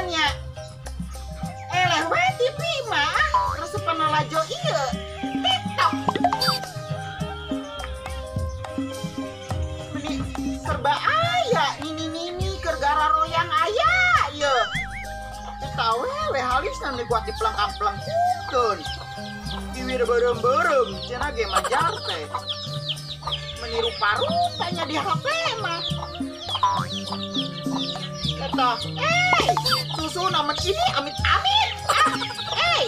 nya. Eleh we TV mah resepan lajo ieu. TikTok. Meni serba aya nini kergara royang aya ieu. Eta we halis nanti gua dipelengkang-pelengkeun. Diwir berem-berem cenah ge majar teh. Meniru parutanya di HP mah. Eta, susu nama ini amit-amit. Ih.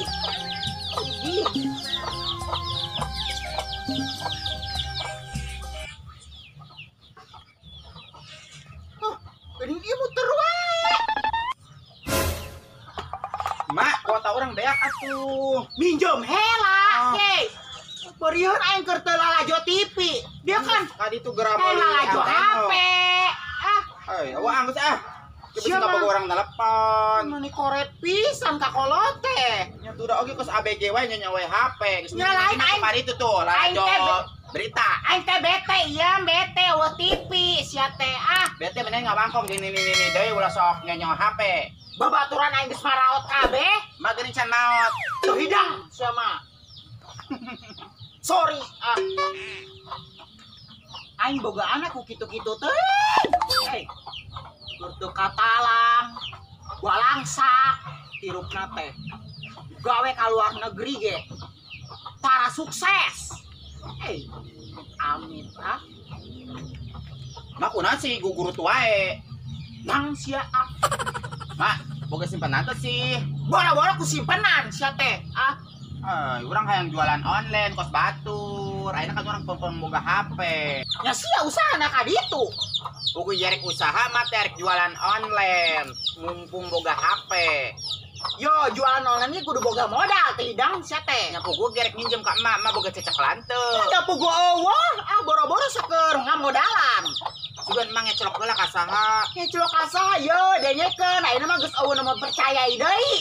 Geuning ieu muter wae. Mak, kuota orang beak atuh. Minjem hela, Berieur aing keur teu lalajo TV. Dia kan Kadi itu gerak lalajo HP. Awak anggus Siapa boga orang telepon. Mani koret pisan ka kolot teh. Nya tuh oge kos ABG wae nya we HP. Geus Nyalain aing kemarin itu tuh lalajo berita. Aing teh bete eueuh TV sia teh Bete meneh ngabangkong gini deui ulah sok nyawa HP. babaturan aing geus maraot kabeh. Mak geuning can maot. Tuh hidang sia mah. Sorry aing boga anak ku kitu-kitu teh. Kurtu katalang, walangsak, hirupna teh. Gawe ka luar negeri ge. Para sukses. Amit Mak kunaon sih guguru tuae. Nang sia Mak, boga simpenan teh sih. bora-bora ku simpenan sia teh. Urang hayang jualan online kos batur. Ayeuna kan urang pemboga HP. Ya sia usahana ka ditu. Buku jarek usaha mah teh jualan online. Mumpung boga HP. Yo jualan online ini kudu boga modal teh hidang sia teh. Nya pugu gerek minjem ka emak boga cecek lanteu. Ya pugu eueuh, boro-boro saker ngamodalan. Sugan emang ngecelok heula ka saha? Ngecelok ka saha yo denyekeun ayeuna mah geus eueuh mah percayai deui.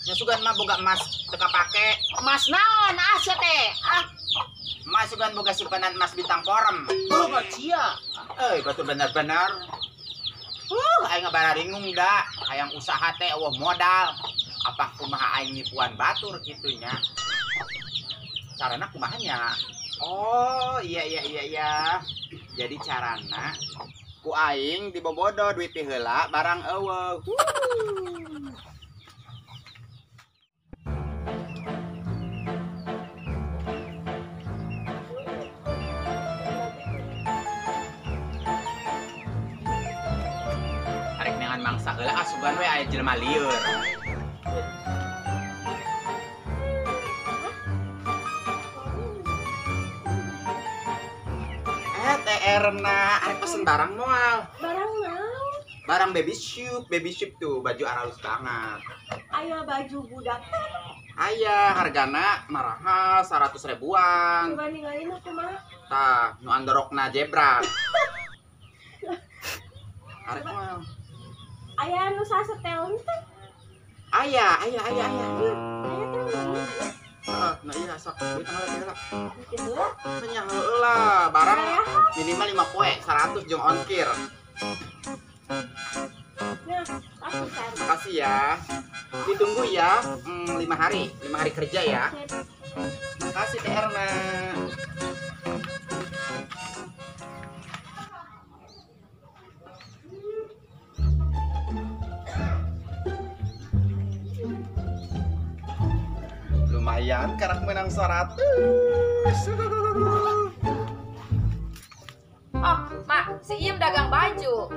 Nya sugan mah boga emas teu kapake. Emas naon sia teh? Emas sugan boga simpanan emas bintang porem. Boga cia. Betul bener-bener. Aing ngabararingung da, hayang usaha teh eueuh modal. Apa kumaha aing nipuan batur kitu nya. Carana kumaha nya? Oh, iya. Jadi carana ku aing dibobodo duit teh heula barang eueuh. Arek neangan mangsa heula asugan we aya jelema lieur. Erna, arek pesen barang moal. Barang naon? Barang baby ship tuh, baju halus banget. Aya baju budak teh. Aya, hargana mahal 100 ribuan. Coba ninggalin aku mah. Tah, nu andorokna zebra. Arek moal. Aya anu sasetel teh. Aya. Aya teh naon? Nah iya sok duit tanggal kira. Gitu. Nya heula, barang minimal 5 poe, 100 jeung ongkir. Nah, aku cari. Makasih ya. Ditunggu ya, 5 hari kerja ya. Makasih Teh Erna. Lumayan karak menang 100. Oh, Mak, si Iem dagang baju.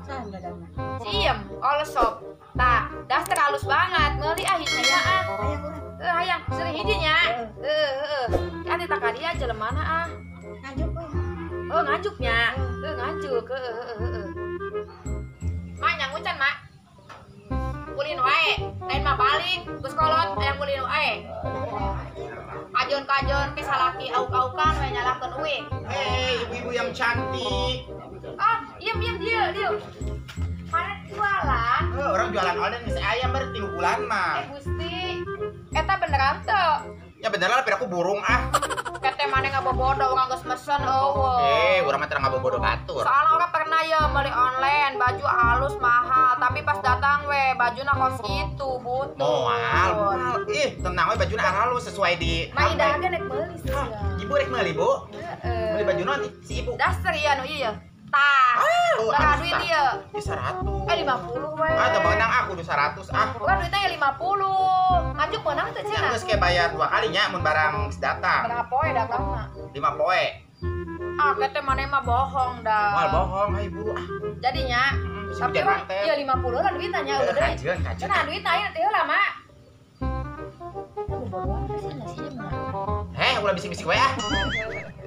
Saan dadangna? Si Iem, all shop. Tah, daster halus banget. Meuli akhirnya ya Aya urang. hayang sering hidinya. Kan eta ka dia jelemana Ngajuk we. Ngajuknya. Ngajuk. Mak nyang ucan, Mak. Kulin wae, lain mah balik, geus kolot aya kulin wae. Kajon ke salaki auk-aukan we nyalakeun uing. Ibu-ibu yang cantik. Iem dia. Mana jualan? Orang jualan online geus aya berarti bulan mah. Gusti, eta beneran teu? Ya bener lah, aku burung Kete mana ngabobodo orang geus mesen eueuh. urang mah teu ngabobodo batur. Soalnya orang pernah ya beli online baju halus mahal, Tapi pas datang baju kos gitu, butut. Moal. Ih, tenang we baju arah lu sesuai di. Ma Ida ge nek meuli sih. Ibu rek meuli, Bu. Meuli baju non si ibu. Dasar ieu anu ieu. Tah. Berapa duit ieu? Di 100. 50 we. Ah, teu beunang aku di 100 ah. Bukan duitnya ya 50. Ngajuk menang teh Nya cenah. geus ke bayar 2 kalinya mun barang datang. Berapa poe daklangna? 5 poe. Ah, kete maneh mah bohong dah. Moal bohong hai buru ah. Jadinya Bisa tapi biar mah manten. ieu 50 lah duitnya nya udah. Kajeun. Cenah duitnya ayeuna teh heula, Mak. Bobodohan sih nasi Ulah bisik-bisik we ah.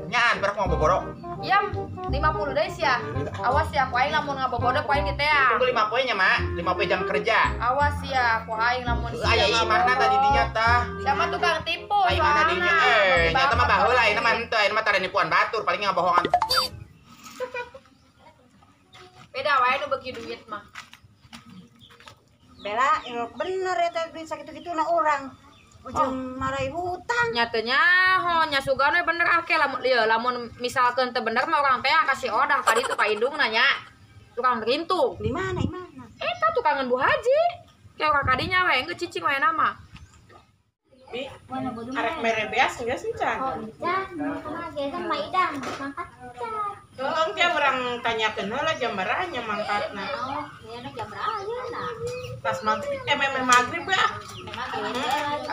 Nyaan berak mau boboro. Iya, 50 deui sia. Awas ya, ku aing lamun ngabobodo ku aing ditea. Tunggu 5 poenya, Mak. 5 poe jam kerja. Awas ya, ku aing lamun Aya ih mana tadi dinya tah? Siapa tukang tipu? Ai mana dinya? Nyata mah baheula ayeuna mah henteu, ayeuna mah tara nipuan batur, paling ngabohongan. Beda wae nu beuki duit mah. Bela, ya bener ya teh duit sakitu-kitu na orang. Ujung marahi hutang. Nyatanya nya sugan we bener ake lamun ieu lamun misalkeun teu bener mah orang teh kasih odah ka ditu ka indung nanya. Tukang rintu. Di mana? Di mana? Eta tukangan Bu Haji. Kayak ka kadinya we geus cicing we nama. Bi, arek mere beas enggak sih, Can? Oh, dan mana gesan Maidan mangkat. Tolong dia orang tanyakeun heula jam beranya mangkatna. Oh, ya na jam berapa na? Pas maghrib, memang maghrib ya.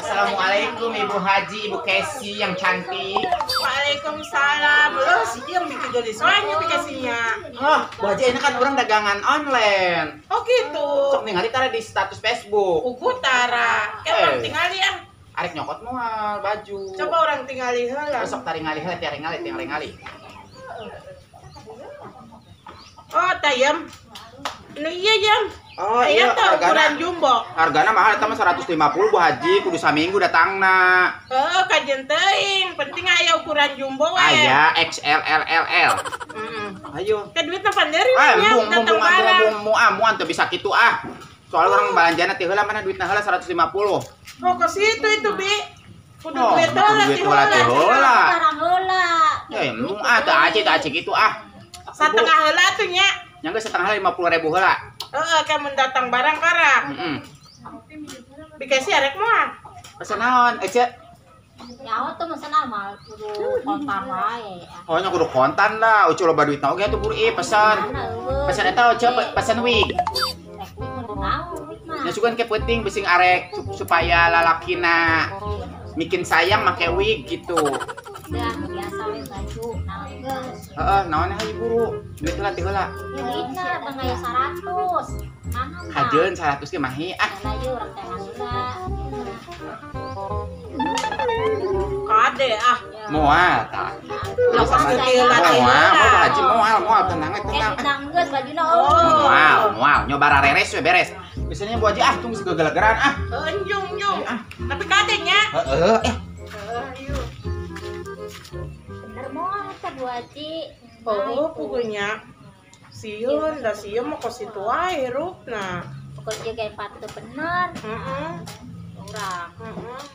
Assalamualaikum Ibu Haji, Ibu Kesi yang cantik. Waalaikumsalam. Loh, si yang bikin gelis soalnya dikasihnya. Oh, Bu Haji ini kan orang dagangan online. Oh gitu. Sok ningali tara di status Facebook. Uku Tara. Orang tinggal ya. Arek nyokot moal baju. Coba orang tinggali heula. Besok tari ngali heula, tiare ngali. Oh, tayam. Nah iya, Jam. Oh Iya tuh ukuran jumbo. Hargana mahal eta mah 150 Bu Haji, kudu saminggu datangna. Oh, kajen teuing. Penting aya ukuran jumbo we. Aya XL LL. Ayo. Ke duitna panderi nya datang barang. Muan teu bisa kitu ah. Soal orang balanjana teh heula mana duitna heula 150. Oh, ke situ itu, Bi. Kudu Oh, duit heula duit heula teh heula. Barang heula. Ya, teu aci kitu ah. Satengah heula tuh nya. Nya geus setengah 50.000 heula. Heeh, kayak mendatang barang karang. Heeh. Dikasih arek moal. Pesen naon? Cek. Ya tuh mesen amal kudu kontan wae. Oh, nya kudu kontan lah. Ucu loba duitna oge atuh buru pesan. Mana eueuh. Pesan eta oce pesen wig. Nah, Nya sugan ke penting bising arek supaya lalakina bikin sayang make wig gitu. udah biasa we baju nanggeus. Heeh, naon hayu buru? Duit heula teh heula. Duitna tengah 100. Mana mah? Hajeun 100 ge mahi ah. Ada yuk orang teh heula. Kade ah. Moal tah. Ya, Sama saya. kecil lah. Moal, Haji moal, tenang tenang. Nanggeus bajuna Oh. Moal, nyoba reres we beres. Biasanya Bu Haji ah tunggu segegelegeran ah. Enjung jung. Tapi kadenya. Heeh, Ayo. bener moal teh Bu Haji. Oh, pokoknya sieun da sieun mah ka situ wae rupna. Pokoknya kayak patut bener. Heeh. Urang.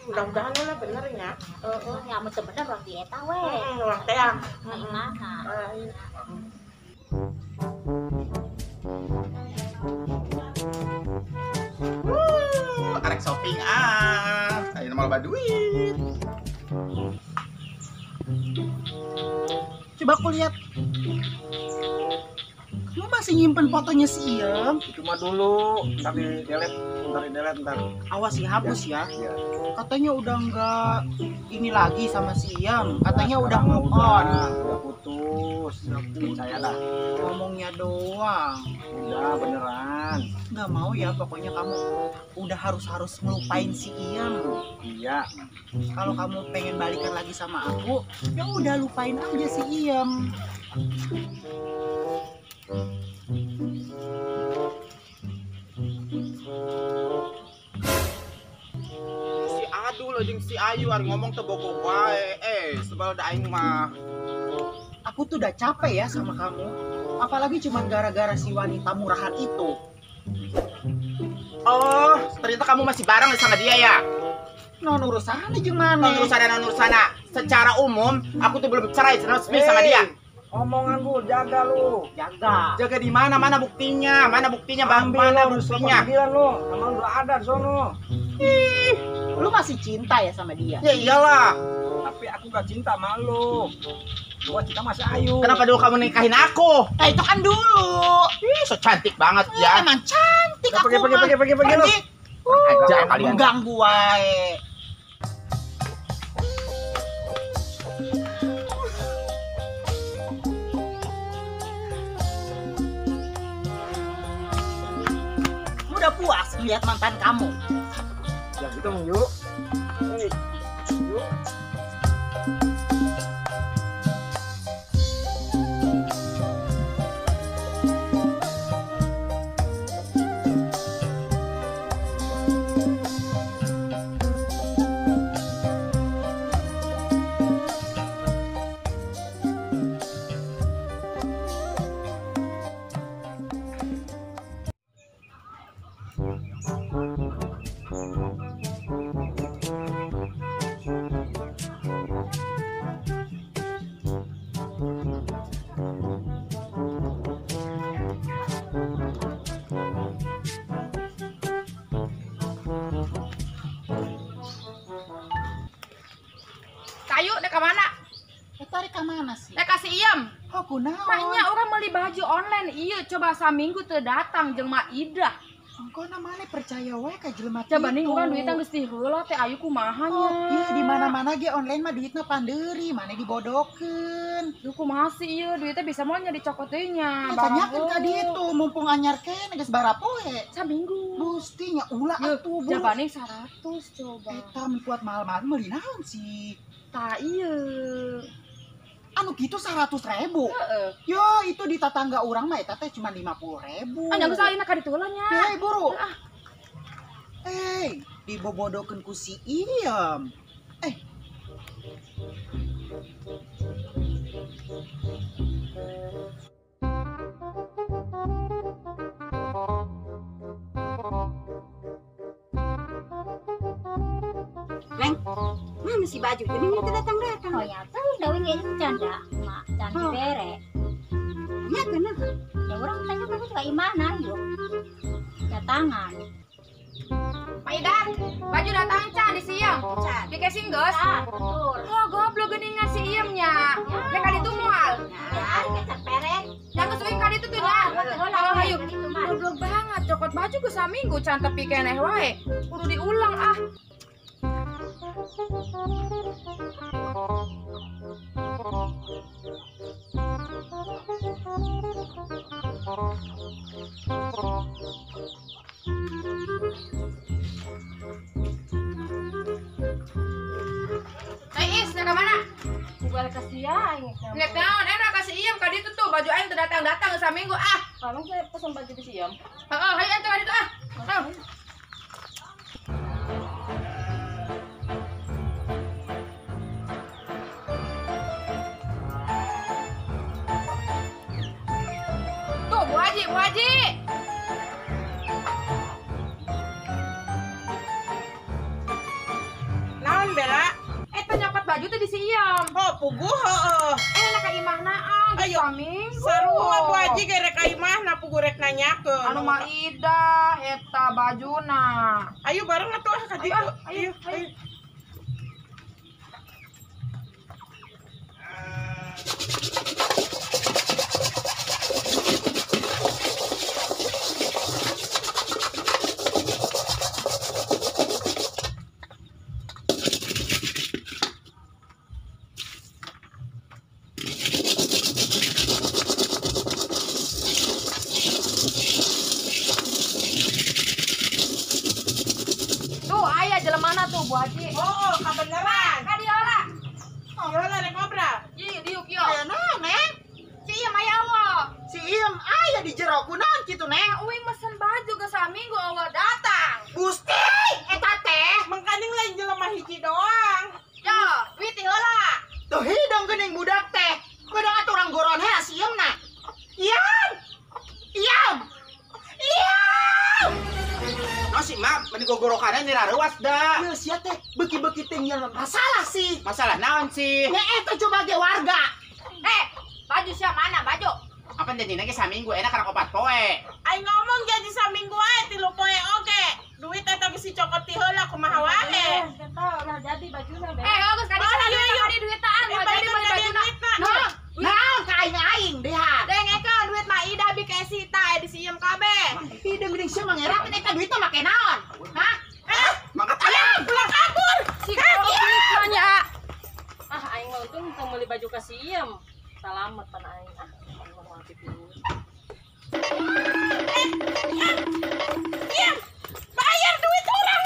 Mudah-mudahan lah benernya. Ya mun teu bener urang di eta we. Orang teh ah. Gimana? arek shopping ah. Ayo nama loba duit. Coba aku lihat. Kamu masih nyimpen fotonya si Iem? Itu mah dulu, ntar di delete, ntar. Awas dihapus ya. Iya. Katanya udah nggak ini lagi sama si Iem. Katanya udah move on. Udah putus. Percaya dah. Ngomongnya doang. Udah beneran. Nggak mau ya, pokoknya kamu udah harus ngelupain si Iem. Iya. Kalau kamu pengen balikan lagi sama aku, ya udah lupain aja si Iem. Si Adul jeung si Ayu ari ngomong teu bogo wae. Sebal da aing mah. Aku tuh udah capek ya sama kamu. Apalagi cuman gara-gara si wanita murahan itu. Oh, ternyata kamu masih bareng sama dia ya? Non urusannya gimana? Non urusana. Secara umum, aku tuh belum cerai resmi sama dia. Omongan lu, jaga lu. Jaga. Jaga di mana? Mana buktinya? Mana buktinya, Bang? Ambil Mana lu, buktinya? panggilan lu. Nama lu udah ada di sono. Lu masih cinta ya sama dia? Ya iyalah. Tapi aku gak cinta sama lu. Gua cinta masih Ayu. Kenapa dulu kamu nikahin aku? Nah itu kan dulu. Ih, so cantik banget ya. Emang cantik Udah, aku mah. pergi lu. Aja Jangan kalian. mengganggu wae. Lu udah puas ngeliat mantan kamu? Ya gitu yuk. Hei, yuk. Kayu dek ke mana? Tarik ke mana sih? Dek kasih iem. Oh kunaon? Maknya orang beli baju online iya coba saminggu teu datang jeung Mak Ida. Engkau namanya percaya wae ka jelema Coba nih kitu. urang duitnya geus ti heula teh ayu kumaha nya. Oh, iya di mana-mana ge online mah duitna pandeuri, mana dibodokeun. Duh kumaha sih ieu duitnya bisa moal nya dicokot deui nya. Tanyakeun ka ditu mumpung anyar kene geus barapoe. Saminggu. Gusti nya ulah Yeuh, atuh bu. jabane 100 coba. Eta mun kuat mahal-mahal meuli naon sih? Tah ieu. Anu gitu 100.000. Heeh. Yo itu di tetangga urang mah eta teh cuma 50.000. Anya geus ayeuna ka ditu heula nya. Hei buru. Dibobodokeun ku si Iem. Mana si baju jadi ini datang-datang. Oh ya, tahu daun itu canda, mak canda Oh. bere. Ya kenapa? Ya orang tanya kamu juga imanan yuk. Datangan. Pak Idan, baju datang can di siang. Can. Di casing geus. Betul. Oh, goblok geuningan si Iem nya. Nek ka ditu moal. Ya, kecap peret. Yang geus uing ka ditu teh nya. Kalau hayu. Itu mah. Goblok banget, cokot baju geus saminggu can tepi keneh wae. Kudu diulang ah. Is, nek ka mana? Bukan kasihan. Nek naon enak kasih Iem ka ditu tuh baju aing teu datang-datang geus saminggu ah. Kamu saya pesan baju di siam. Heeh, hayu ente ka ditu ah. Tuh, Bu Haji, Bu Haji. Naon bela? Eta nyokot baju tuh di si Iem. Oh puguh heuh. Enak ka imah naang, geus Ayo, saminggu. sarua Bu Haji gerek ka imah na puguh rek nanyakeun. Anu Mak Ida eta bajuna. Ayo bareng atuh ka ditu. Ayo, ayo. Tuh, aya jelemana tuh Bu Haji. Oh, kabeneran. Ka dieu lah. Yo lah rek ngobrol. Ieu diuk yo. Aya naon, Neng? Si Iem aya eueuh. Si Iem aya di jero kunaon kitu, Neng? Uing mesen baju ke saminggu eueuh datang. Gusti, eta teh. Mengkaning lain jelema hiji doang. Yo, duit heula. Tuh hidung geuning budak teh. Kudu atuh urang goron he si Iem na. Iem! Iem! Iem! No sih, Mak, meni gogorokanna niraruas da. Ieu sia teh beuki-beuki teh nyeun masalah sih. Masalah naon sih? Nya eta coba ge warga. Baju siap kan janji lagi saminggu enak karena 4 poe. Ay ngomong jadi saminggu ae 3 poe oge. Duit eta geus dicokot ti heula kumaha wae. Udah jadi bajunya Bagus kali kali duit taan mau jadi beli baju Nah, ka aing dehat. Dengekeun duit mah ida bi ke sita di sieum kabeh. Hideung geuning sia mangerak teh duit mah make naon? Hah? Mangkat ayam. Pulang kabur. si goblok nya. aing mah untung teu meuli baju ka sieum. Salamet pan aing. Aing mah moal dulu. Bayar duit urang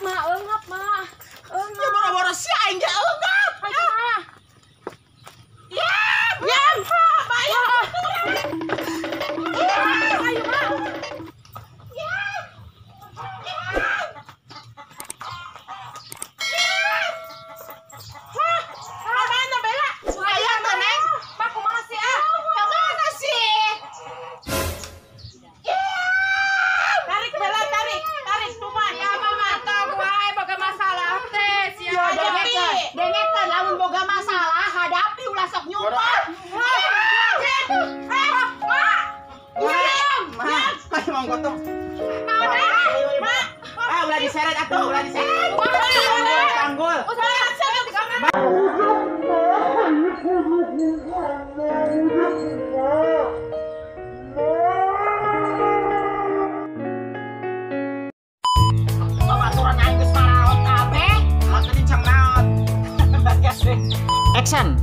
Mah eungap mah. Ya boro-boro sia aing ge eungap. Bayar mana Bella? Aya teh Neng. Pak kumaha sih Mana sih? Tarik Bella, tarik tuman. Ya mama tong wae boga masalah teh sia. Dengekeun lamun boga masalah hadapi ulah sok nyumpah. Masih mau gotong. Ulah diseret atuh, ulah diseret. Tanggul. Babaturan aing geus paraot kabeh. Makan cang naon. Action.